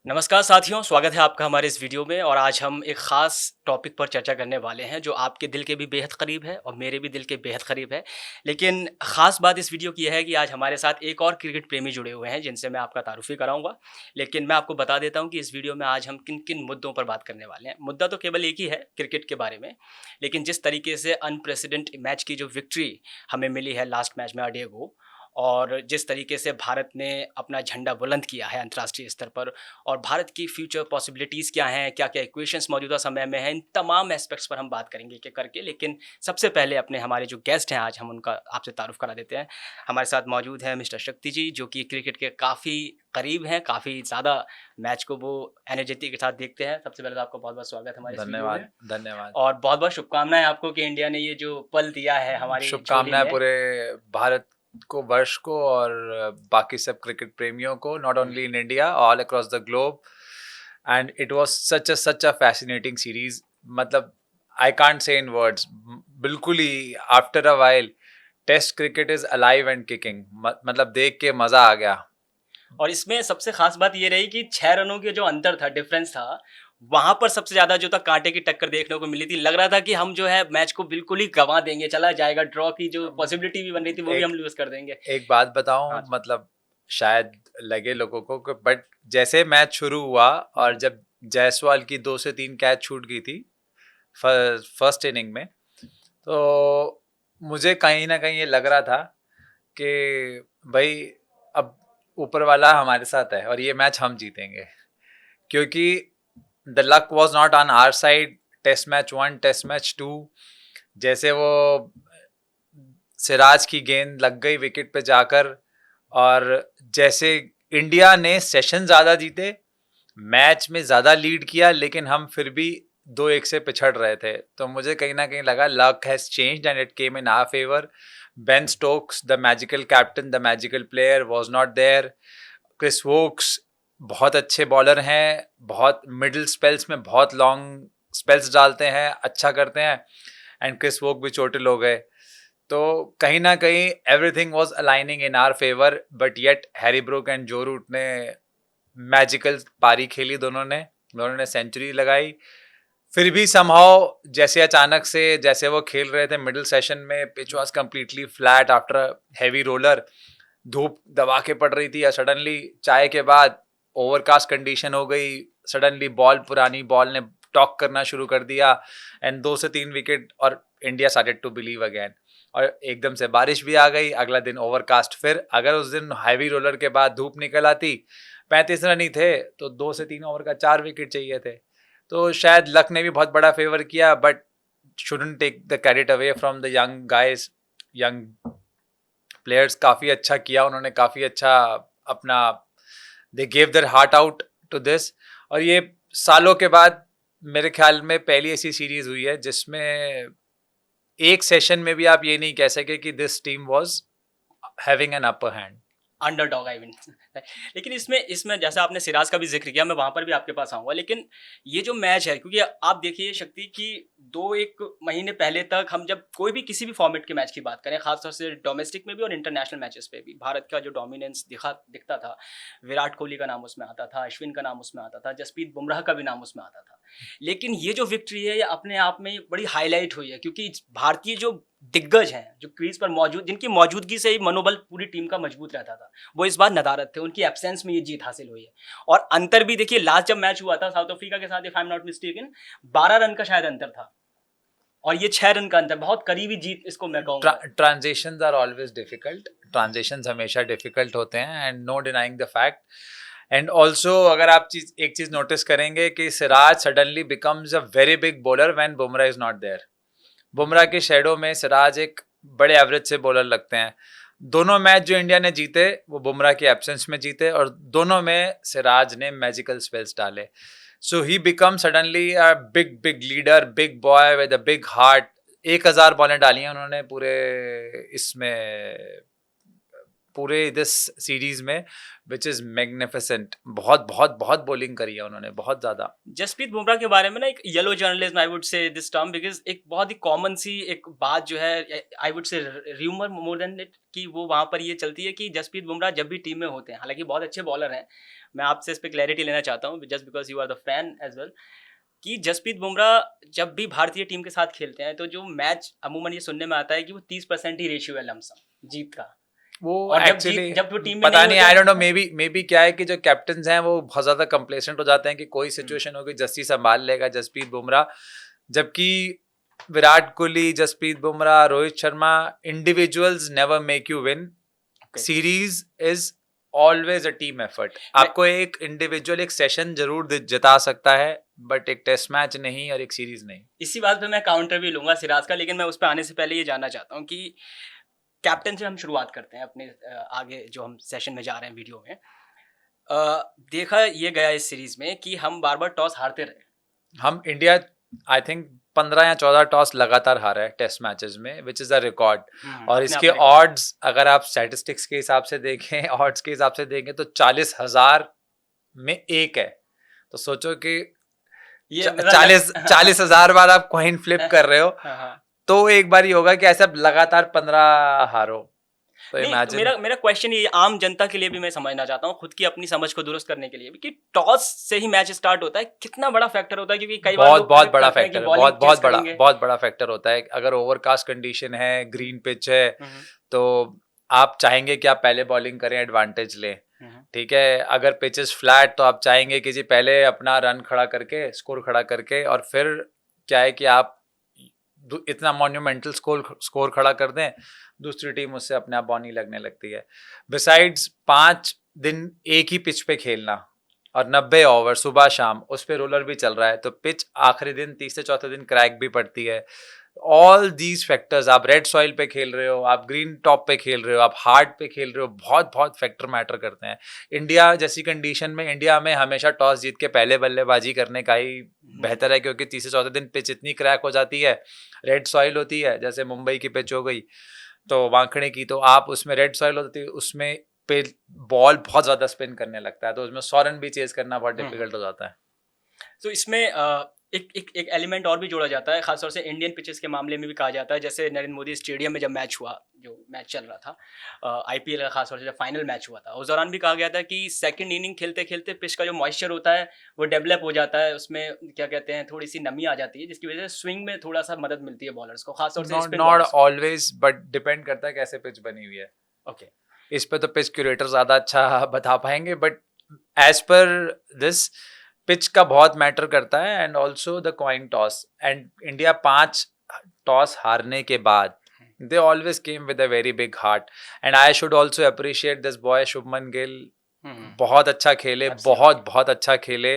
नमस्कार साथियों, स्वागत है आपका हमारे इस वीडियो में और आज हम एक ख़ास टॉपिक पर चर्चा करने वाले हैं जो आपके दिल के भी बेहद करीब है और मेरे भी दिल के बेहद करीब है। लेकिन ख़ास बात इस वीडियो की यह है कि आज हमारे साथ एक और क्रिकेट प्रेमी जुड़े हुए हैं जिनसे मैं आपका तारुफ़ भी कराऊँगा। लेकिन मैं आपको बता देता हूँ कि इस वीडियो में आज हम किन-किन मुद्दों पर बात करने वाले हैं। मुद्दा तो केवल एक ही है क्रिकेट के बारे में, लेकिन जिस तरीके से अनप्रेसिडेंट मैच की जो विक्ट्री हमें मिली है लास्ट मैच में अडेगो और जिस तरीके से भारत ने अपना झंडा बुलंद किया है अंतर्राष्ट्रीय स्तर पर और भारत की फ्यूचर पॉसिबिलिटीज़ क्या हैं, क्या-क्या इक्वेशंस मौजूदा समय में हैं, इन तमाम एस्पेक्ट्स पर हम बात करेंगे एक-एक करके। लेकिन सबसे पहले अपने हमारे जो गेस्ट हैं आज हम उनका आपसे तारुफ़ करा देते हैं। हमारे साथ मौजूद हैं मिस्टर शक्ति जी, जो कि क्रिकेट के काफ़ी करीब हैं, काफ़ी ज़्यादा मैच को वो एनर्जेटी के साथ देखते हैं। सबसे पहले तो आपका बहुत-बहुत स्वागत है हमारे इस वीडियो में धन्यवाद, धन्यवाद। और बहुत-बहुत शुभकामनाएँ आपको कि इंडिया ने ये जो पल दिया है हमारी झोली शुभकामनाएँ में। पूरे भारत को, वर्ष को और बाकी सब क्रिकेट प्रेमियों को, not um, only in India, all across the globe. And it was such a fascinating series. मतलब I can't say in words. बिल्कुल ही after a while test cricket is alive and kicking. मतलब देख के मज़ा आ गया। और इसमें सबसे ख़ास बात ये रही कि 6 रनों के जो अंतर था, डिफ़रेंस था, वहाँ पर सबसे ज़्यादा जो था काँटे की टक्कर देखने को मिली थी। लग रहा था कि हम जो है मैच को बिल्कुल ही गँवा देंगे, चला जाएगा, ड्रॉ की जो पॉसिबिलिटी भी बन रही थी वो भी हम एक लूज़ कर देंगे। एक बात हाँ बताऊं, जी। मतलब शायद लगे लोगों को कि बट जैसे मैच शुरू हुआ और हुँ, जब जायसवाल की 2 से 3 कैच छूट गई थी फर्स्ट इनिंग में, तो मुझे कहीं ना कहीं ये लग रहा था कि भाई अब ऊपर वाला हमारे साथ है और ये मैच हम जीतेंगे, क्योंकि the luck was not on our side. Test match 1, test match 2, जैसे वो सिराज की गेंद लग गई विकेट पे जाकर, और जैसे इंडिया ने सेशन ज़्यादा जीते, मैच में ज़्यादा लीड किया, लेकिन हम फिर भी 2-1 से पिछड़ रहे थे। तो मुझे कहीं ना कहीं लगा luck has changed and it came in our favour. Ben Stokes, the magical captain, the magical player, was not there. Chris Woakes बहुत अच्छे बॉलर हैं, बहुत मिडिल स्पेल्स में बहुत लॉन्ग स्पेल्स डालते हैं, अच्छा करते हैं। एंड क्रिस वोक भी चोटिल हो गए। तो कहीं ना कहीं everything was aligning in our favour, but yet Harry Brook and Joe Root ने मैजिकल पारी खेली। दोनों ने सेंचुरी लगाई। फिर भी समहाउ जैसे अचानक से जैसे वो खेल रहे थे मिडिल सेशन में, pitch was completely flat after heavy roller. धूप दबा के पड़ रही थी और सडनली चाय के बाद ओवरकास्ट कंडीशन हो गई। सडनली पुरानी बॉल ने टॉक करना शुरू कर दिया एंड 2 से 3 विकेट, और India started to believe again. और एकदम से बारिश भी आ गई, अगला दिन ओवरकास्ट। फिर अगर उस दिन हैवी रोलर के बाद धूप निकल आती, 35 रन ही थे तो 2 से 3 ओवर का 4 विकेट चाहिए थे। तो शायद लक ने भी बहुत बड़ा फेवर किया, but shouldn't take the credit away from the young guys. Young players काफ़ी अच्छा किया उन्होंने, काफ़ी अच्छा अपना, they gave their heart out to this. और ये सालों के बाद मेरे ख्याल में पहली ऐसी सीरीज हुई है जिसमें एक सेशन में भी आप ये नहीं कह सके कि this team was having an upper hand. Underdog I mean लेकिन इसमें इसमें जैसा आपने सिराज का भी ज़िक्र किया, मैं वहाँ पर भी आपके पास आऊँगा। लेकिन ये जो मैच है क्योंकि आप देखिए शक्ति कि 2-1 महीने पहले तक हम जब कोई भी किसी भी फॉर्मेट के मैच की बात करें, ख़ास तौर से डोमेस्टिक में भी और इंटरनेशनल मैचेस पे भी, भारत का जो डोमिनेंस दिखता था, विराट कोहली का नाम उसमें आता था, अश्विन का नाम उसमें आता था, जसप्रीत बुमराह का भी नाम उसमें आता था। लेकिन ये जो विक्ट्री है, ये अपने आप में बड़ी हाइलाइट हुई है क्योंकि भारतीय जो दिग्गज हैं, जो क्रीज़ पर मौजूद जिनकी मौजूदगी से ही मनोबल पूरी टीम का मजबूत रहता था, वो इस बार नदारद थे, उनकी एब्सेंस में ये जीत हासिल हुई है। और अंतर भी देखिए लास्ट जब मैच हुआ था साउथ अफ्रीका के साथ, if I am not mistaken 12 run का शायद अंतर था और ये 6 रन का अंतर, बहुत करीबी जीत इसको मैं कहूँगा। Transitions are always difficult. Transitions हमेशा डिफिकल्ट होते हैं, and no denying the fact. And also अगर आप एक चीज नोटिस करेंगे कि Siraj suddenly becomes a very big bowler when Bumrah is not there. Bumrah के शेडो में सिराज एक बड़े एवरेज से बॉलर लगते हैं। दोनों मैच जो इंडिया ने जीते वो बुमराह के एब्सेंस में जीते, और दोनों में सिराज ने मैजिकल स्पेल्स डाले। So he become suddenly a big big leader, big boy with a big heart. 1,000 बॉलें डाली हैं उन्होंने इसमें, पूरे दिस सीरीज में, विच इज मैग्निफिसेंट। बहुत बहुत बहुत बॉलिंग करी है उन्होंने, बहुत ज्यादा। जसप्रीत बुमराह के बारे में ना एक yellow journalism I would say this term because एक बहुत ही कॉमन सी एक बात जो है I would say rumour more than it कि वो वहाँ पर ये चलती है कि जसप्रीत बुमराह जब भी टीम में होते हैं, हालाँकि बहुत अच्छे बॉलर हैं, मैं आपसे इस पे क्लैरिटी लेना चाहता हूँ, just because you are the fan as well, कि जसप्रीत बुमराह जब भी भारतीय टीम के साथ खेलते हैं तो जो मैच अमूमन ये सुनने में आता है कि वो 30% ही रेशियो है लमसम जीत का, वो और एक्चुअली जब वो टीम में पता नहीं नहीं, होते I don't know, may be क्या है कि जो कैप्टन हैं वो बहुत ज्यादा कंप्लेसेंट हो जाते हैं कि कोई सिचुएशन होगी जस्सी संभाल लेगा, जसप्रीत बुमराह, जबकि Virat Kohli, Jasprit Bumrah, Rohit Sharma, individuals never make you win, series is always a team effort. आपको एक इंडिविजुअल एक सेशन जरूर जिता सकता है, बट एक टेस्ट मैच नहीं और एक सीरीज नहीं। इसी बात पे मैं काउंटर भी लूंगा सिराज का, लेकिन मैं उस पर आने से पहले ये जानना चाहता हूँ कि कैप्टन से हम शुरुआत करते हैं अपने आगे जो हम सेशन में जा रहे हैं वीडियो में। देखा ये गया इस सीरीज में कि हम बार बार टॉस हारते रहे। हम इंडिया आई थिंक 15 या 14 टॉस लगातार हारा है टेस्ट मैचेस में, विच इज अ रिकॉर्ड। और इसके ऑड्स अगर आप स्टैटिस्टिक्स के हिसाब से देखें, ऑड्स के हिसाब से देखें तो 40,000 में एक है। तो सोचो कि 40,000 बार आप कॉइन फ्लिप कर रहे हो, तो एक बार ही होगा कि ऐसा लगातार 15 हारो। तो नहीं, मेरा क्वेश्चन ये आम जनता के लिए भी मैं समझना चाहता हूँ, खुद की अपनी समझ को दुरुस्त करने के लिए भी, कि टॉस से ही मैच स्टार्ट होता है, कितना बड़ा फैक्टर होता है? क्योंकि कई बार बहुत बड़ा फैक्टर है, बहुत बड़ा फैक्टर होता है। अगर ओवरकास्ट कंडीशन है, ग्रीन पिच है, तो आप चाहेंगे कि आप पहले बॉलिंग करें, एडवांटेज लें, ठीक है। अगर पिचेस फ्लैट तो आप चाहेंगे कि जी पहले अपना रन खड़ा करके, स्कोर खड़ा करके, और फिर क्या है कि आप इतना मॉन्यूमेंटल स्कोर खड़ा कर दें, दूसरी टीम उससे अपने आप बॉनी लगने लगती है। बिसाइड्स 5 दिन एक ही पिच पे खेलना और 90 ओवर सुबह शाम, उस पे रोलर भी चल रहा है, तो पिच आखिरी दिन, तीसरे चौथे दिन क्रैक भी पड़ती है। ऑल दीज फैक्टर्स, आप रेड सॉइल पे खेल रहे हो, आप ग्रीन टॉप पे खेल रहे हो, आप हार्ड पे खेल रहे हो, बहुत बहुत फैक्टर मैटर करते हैं। इंडिया जैसी कंडीशन में, इंडिया में हमेशा टॉस जीत के पहले बल्लेबाजी करने का ही बेहतर है, क्योंकि तीसरे चौथे दिन पिच इतनी क्रैक हो जाती है, रेड सॉइल होती है, जैसे मुंबई की पिच हो गई तो वांखड़े की, तो आप उसमें रेड सॉइल होती है, उसमें पे बॉल बहुत ज्यादा स्पिन करने लगता है, तो उसमें 100 रन भी चेज करना बहुत डिफिकल्ट हो जाता है। तो इसमें एक एलिमेंट और भी जोड़ा जाता है, खासतौर से इंडियन पिचेस के मामले में भी कहा जाता है। जैसे नरेंद्र मोदी स्टेडियम में जब मैच हुआ, जो मैच चल रहा था आईपीएल का, खासतौर से जब फाइनल मैच हुआ था, उस दौरान भी कहा गया था कि सेकंड इनिंग खेलते खेलते पिच का जो मॉइस्चर होता है वो डेवलप हो जाता है, उसमें क्या कहते हैं, थोड़ी सी नमी आ जाती है, जिसकी वजह से स्विंग में थोड़ा सा मदद मिलती है बॉलर्स को, खासतौर से नॉट ऑलवेज, बट डिपेंड करता है कैसे पिच बनी हुई है। ओके, इस पे तो पिच क्यूरेटर ज्यादा अच्छा बता पाएंगे, but as per this pitch का बहुत मैटर करता है, and also the coin toss. And India 5 toss हारने के बाद they always came with a very big heart, and I should also appreciate this boy Shubman Gill, बहुत अच्छा खेले, बहुत अच्छा खेले।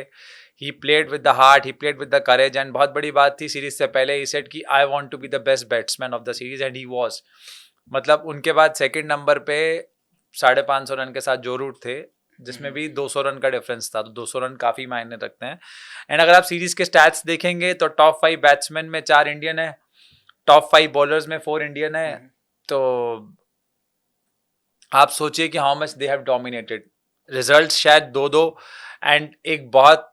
he played with the heart, he played with the courage, and बहुत बड़ी बात थी सीरीज से पहले, he said कि I want to be the best batsman of the series, and he was। मतलब उनके बाद सेकंड नंबर पे 550 रन के साथ जो रूट थे, जिसमें भी 200 रन का डिफरेंस था, तो 200 रन काफी मायने रखते हैं। एंड अगर आप सीरीज के स्टैट्स देखेंगे तो टॉप 5 बैट्समैन में 4 इंडियन है, टॉप 5 बॉलर्स में 4 इंडियन है, तो आप सोचिए कि how much they have dominated. Result शायद 2-2। एंड एक बहुत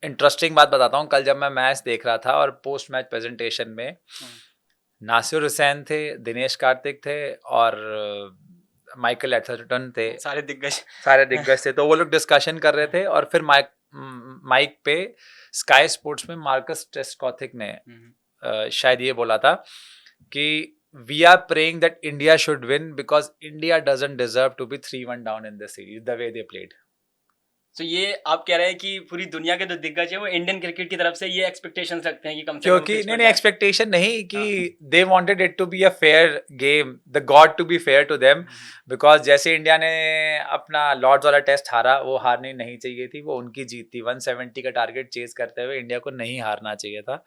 इंटरेस्टिंग बात बताता हूँ, कल जब मैं मैच देख रहा था और पोस्ट मैच प्रेजेंटेशन में नासिर हुसैन थे, दिनेश कार्तिक थे और माइकल एथरटन थे, सारे दिग्गज थे, तो वो लोग डिस्कशन कर रहे थे, और फिर माइक पे स्काई स्पोर्ट्स में मार्कस ट्रेस्कॉथिक ने शायद ये बोला था कि we are praying that India should win because India doesn't deserve to be 3-1 down in the series the way they played. So ये आप कह रहे हैं कि पूरी दुनिया के जो दिग्गज है वो इंडियन क्रिकेट की तरफ से ये एक्सपेक्टेशंस रखते हैं कि कम से कम, क्योंकि नहीं एक्सपेक्टेशन नहीं, कि they wanted it to be a fair game, the God to be fair to them, because जैसे इंडिया ने अपना लॉर्ड्स वाला टेस्ट हारा, वो हारनी नहीं चाहिए थी, वो उनकी जीत थी। 170 का टारगेट चेज करते हुए इंडिया को नहीं हारना चाहिए था,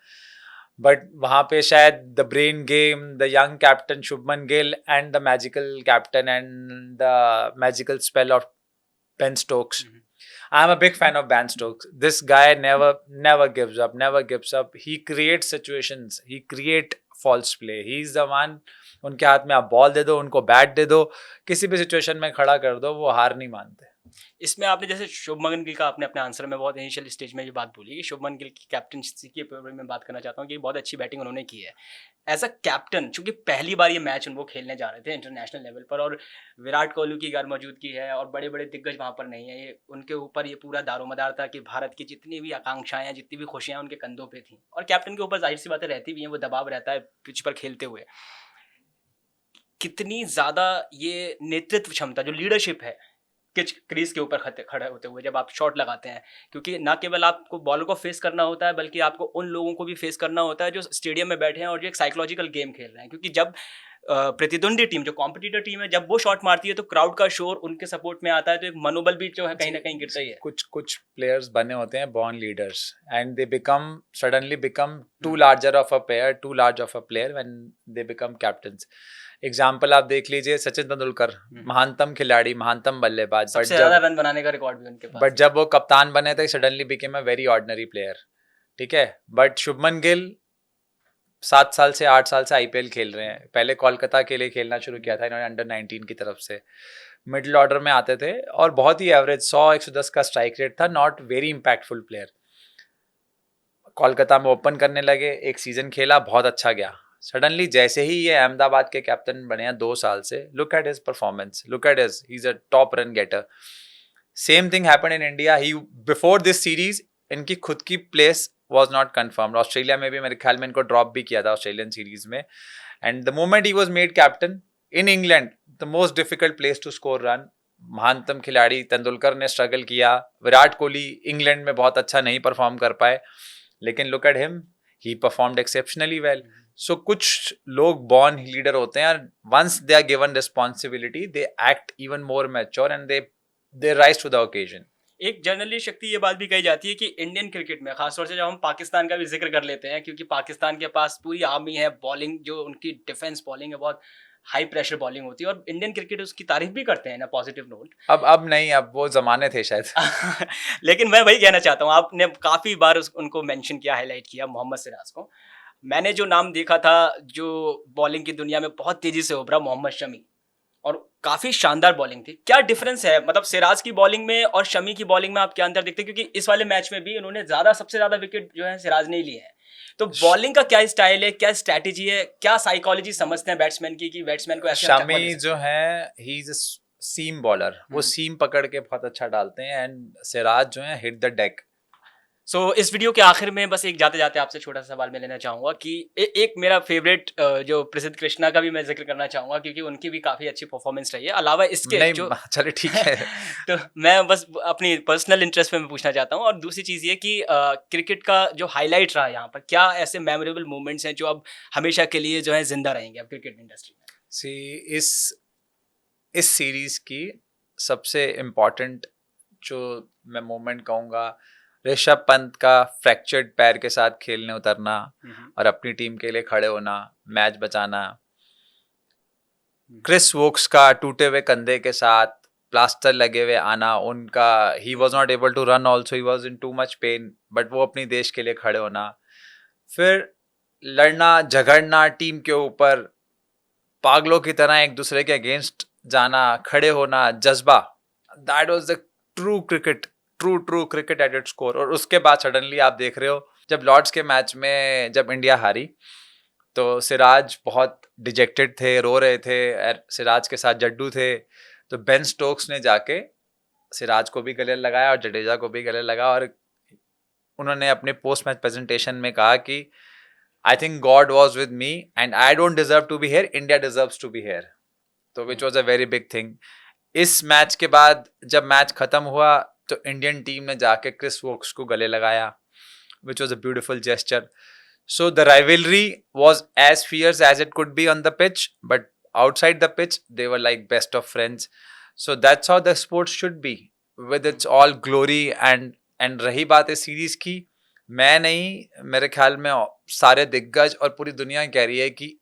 बट वहाँ पे शायद the brain game, the young captain Shubman Gill, and the magical captain and the magical spell of Ben Stokes. I am a big fan of Ben Stokes. This guy never gives up. He creates situations, he create false play. He is the one, उनके हाथ में आप ball दे दो, उनको bat दे दो, किसी भी situation में खड़ा कर दो, वो हार नहीं मानते। इसमें आपने जैसे शुभमन गिल का आपने अपने आंसर में बहुत इनिशियल स्टेज में ये बात बोली कि शुभमन गिल की कैप्टनसी के बारे में बात करना चाहता हूँ कि बहुत अच्छी बैटिंग उन्होंने की है एज अ कैप्टन, चूंकि पहली बार ये मैच उनको खेलने जा रहे थे इंटरनेशनल लेवल पर, और विराट कोहली की गैर मौजूदगी है और बड़े बड़े दिग्गज वहाँ पर नहीं है, ये उनके ऊपर ये पूरा दारोमदार था कि भारत की जितनी भी आकांक्षाएं हैं, जितनी भी खुशियां उनके कंधों पे थी, और कैप्टन के ऊपर जाहिर सी बातें रहती भी हैं, वो दबाव रहता है पिच पर खेलते हुए। कितनी ज़्यादा ये नेतृत्व क्षमता, जो लीडरशिप है किच क्रीज के ऊपर खड़े होते हुए जब आप शॉट लगाते हैं, क्योंकि ना केवल आपको बॉल को फेस करना होता है बल्कि आपको उन लोगों को भी फेस करना होता है जो स्टेडियम में बैठे हैं और जो एक साइकोलॉजिकल गेम खेल रहे हैं, क्योंकि जब प्रतिद्वंदी टीम, जो कॉम्पिटिटर टीम है, जब वो शॉट मारती है तो क्राउड का शोर उनके सपोर्ट में आता है, तो एक मनोबल भी जो है कहीं ना कहीं गिरता ही है। कुछ कुछ प्लेयर्स बने होते हैं born leaders and they become suddenly become too larger of a player, too large of a player when they become captains. Example आप देख लीजिए, सचिन तेंदुलकर महानतम खिलाड़ी, महानतम बल्लेबाज, सबसे ज्यादा रन बनाने का रिकॉर्ड भी उनके पास। बट जब वो कप्तान बने थे suddenly became a very ordinary player, ठीक है। बट शुभमन गिल 7 साल से 8 साल से आईपीएल खेल रहे हैं। पहले कोलकाता के लिए खेलना शुरू किया था इन्होंने अंडर 19 की तरफ से, मिडिल ऑर्डर में आते थे और बहुत ही एवरेज 100-110 का स्ट्राइक रेट था, not very impactful player. Kolkata में ओपन करने लगे, एक सीजन खेला, बहुत अच्छा गया। सडनली जैसे ही ये अहमदाबाद के कैप्टन बने हैं 2 साल से, look at his performance, look at his, he is a top run getter. Same thing happened in India. He before this series इनकी खुद की place was not confirmed. Australia में भी मेरे ख्याल में इनको ड्रॉप भी किया था ऑस्ट्रेलियन सीरीज में, and the moment he was made captain in England, the most difficult place to score run, महानतम खिलाड़ी तेंदुलकर ने स्ट्रगल किया, विराट कोहली इंग्लैंड में बहुत अच्छा नहीं परफॉर्म कर पाए, लेकिन look at him, he performed exceptionally well. So कुछ लोग बॉर्न लीडर होते हैं, once they are given responsibility they act even more mature and they rise to the occasion. एक जर्नली शक्ति ये बात भी कही जाती है कि इंडियन क्रिकेट में, खासतौर से जब हम पाकिस्तान का भी जिक्र कर लेते हैं, क्योंकि पाकिस्तान के पास पूरी आर्मी है, बॉलिंग जो उनकी डिफेंस बॉलिंग है बहुत हाई प्रेशर बॉलिंग होती है, और इंडियन क्रिकेट उसकी तारीफ भी करते हैं ना पॉजिटिव नोट। अब नहीं, अब वो जमाने थे शायद। लेकिन मैं वही कहना चाहता हूँ, आपने काफ़ी बार उनको मेंशन किया, हाईलाइट किया, मोहम्मद सिराज को। मैंने जो नाम देखा था जो बॉलिंग की दुनिया में बहुत तेज़ी से उभरा, मोहम्मद शमी, और काफ़ी शानदार बॉलिंग थी। क्या डिफरेंस है मतलब सिराज की बॉलिंग में और शमी की बॉलिंग में, आप क्या अंतर देखते हैं? क्योंकि इस वाले मैच में भी उन्होंने सबसे ज़्यादा विकेट जो है सिराज ने ही लिए हैं। तो बॉलिंग का क्या स्टाइल है, क्या स्ट्रैटेजी है, क्या साइकोलॉजी समझते हैं बैट्समैन की कि बैट्समैन को ऐसे शमी जो है ही इज अ सीम बॉलर, वो सीम पकड़ के बहुत अच्छा डालते हैं, एंड सिराज जो है हिट द डेक। सो इस वीडियो के आखिर में बस एक जाते जाते आपसे छोटा सा सवाल मैं लेना चाहूँगा कि एक मेरा फेवरेट जो प्रसिद्ध कृष्णा का भी मैं जिक्र करना चाहूँगा, क्योंकि उनकी भी काफ़ी अच्छी परफॉर्मेंस रही है। अलावा इसके नहीं, जो चले ठीक है। तो मैं बस अपनी पर्सनल इंटरेस्ट पे मैं पूछना चाहता हूँ, और दूसरी चीज़ ये कि क्रिकेट का जो हाईलाइट रहा यहाँ पर, क्या ऐसे मेमोरेबल मोमेंट्स हैं जो अब हमेशा के लिए जो है जिंदा रहेंगे अब क्रिकेट इंडस्ट्री में? सी इस सीरीज की सबसे इम्पोर्टेंट जो मैं मोमेंट कहूँगा, ऋषभ पंत का फ्रैक्चर्ड पैर के साथ खेलने उतरना और अपनी टीम के लिए खड़े होना, मैच बचाना, क्रिस वोक्स का टूटे हुए कंधे के साथ प्लास्टर लगे हुए आना, उनका he was not able to run also, he was in too much pain, but वो अपनी देश के लिए खड़े होना, फिर लड़ना झगड़ना टीम के ऊपर, पागलों की तरह एक दूसरे के अगेंस्ट जाना, खड़े होना, जज्बा, that was the true cricket, true cricket at its core. और उसके बाद सडनली आप देख रहे हो जब लॉर्ड्स के मैच में जब इंडिया हारी तो सिराज बहुत डिजेक्टेड थे, रो रहे थे, सिराज के साथ जड्डू थे, तो बेन स्टोक्स ने जाके सिराज को भी गले लगाया और जडेजा को भी गले लगा, और उन्होंने अपने पोस्ट मैच प्रेजेंटेशन में कहा कि I think God was with me and I don't deserve to be here, India deserves to be here, तो which was a very big thing. इस मैच के बाद जब मैच खत्म हुआ तो इंडियन टीम ने जाके क्रिस वोक्स को गले लगाया, which was a beautiful gesture. So the rivalry was as fierce as it could be on the pitch, but outside the pitch, they were like best of friends. So that's how the sport should be, with its all glory and रही बात है series की, मैं नहीं, मेरे ख्याल में सारे दिग्गज और पूरी दुनिया कह रही है कि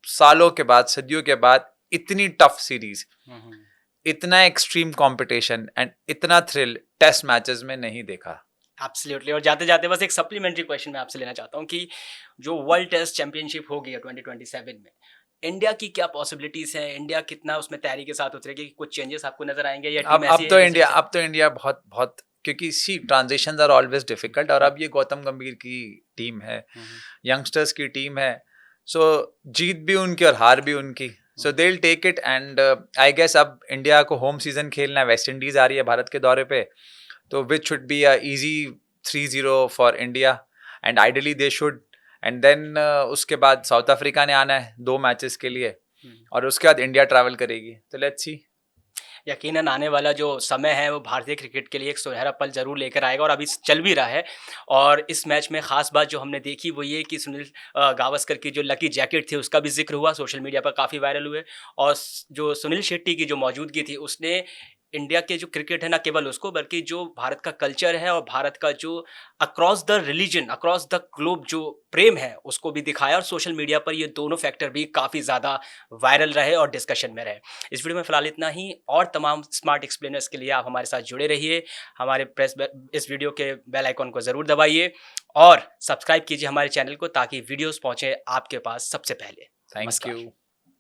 सालों के बाद, सदियों के बाद इतनी टफ सीरीज, इतना एक्सट्रीम कंपटीशन एंड इतना थ्रिल टेस्ट मैचेस में नहीं देखा। एब्सोल्युटली। और जाते जाते बस एक सप्लीमेंट्री क्वेश्चन मैं आपसे लेना चाहता हूँ कि जो वर्ल्ड टेस्ट चैंपियनशिप होगी 2027 में, इंडिया की क्या पॉसिबिलिटीज हैं, इंडिया कितना उसमें तैयारी के साथ उतरेगी, कुछ चेंजेस आपको नजर आएंगे या टीम ऐसी है जैसे अब तो इंडिया बहुत बहुत, क्योंकि सी ट्रांजिशंस आर ऑलवेज डिफिकल्ट, और अब ये गौतम गंभीर की टीम है, यंगस्टर्स की टीम है, सो जीत भी उनकी और हार भी उनकी, so they will take it. And I guess अब इंडिया को होम सीजन खेलना है, वेस्ट इंडीज आ रही है भारत के दौरे पे, तो which should be a easy 3-0 for India, and ideally they should. And then उसके बाद साउथ अफ्रीका ने आना है 2 मैचेस के लिए, और उसके बाद इंडिया ट्रैवल करेगी, तो लेट्स सी। यकीनन आने वाला जो समय है वो भारतीय क्रिकेट के लिए एक सुनहरा पल जरूर लेकर आएगा, और अभी चल भी रहा है। और इस मैच में खास बात जो हमने देखी वो ये कि सुनील गावस्कर की जो लकी जैकेट थी उसका भी जिक्र हुआ, सोशल मीडिया पर काफ़ी वायरल हुए। और जो सुनील शेट्टी की जो मौजूदगी थी उसने इंडिया के जो क्रिकेट है ना केवल उसको, बल्कि जो भारत का कल्चर है और भारत का जो across the religion, across the globe जो प्रेम है उसको भी दिखाया। और सोशल मीडिया पर ये दोनों फैक्टर भी काफ़ी ज़्यादा वायरल रहे और डिस्कशन में रहे। इस वीडियो में फिलहाल इतना ही, और तमाम स्मार्ट एक्सप्लेनर्स के लिए आप हमारे साथ जुड़े रहिए। हमारे इस वीडियो के बेल आइकॉन को ज़रूर दबाइए और सब्सक्राइब कीजिए हमारे चैनल को, ताकि वीडियोस पहुंचे आपके पास सबसे पहले। थैंक नमस्कार। यू।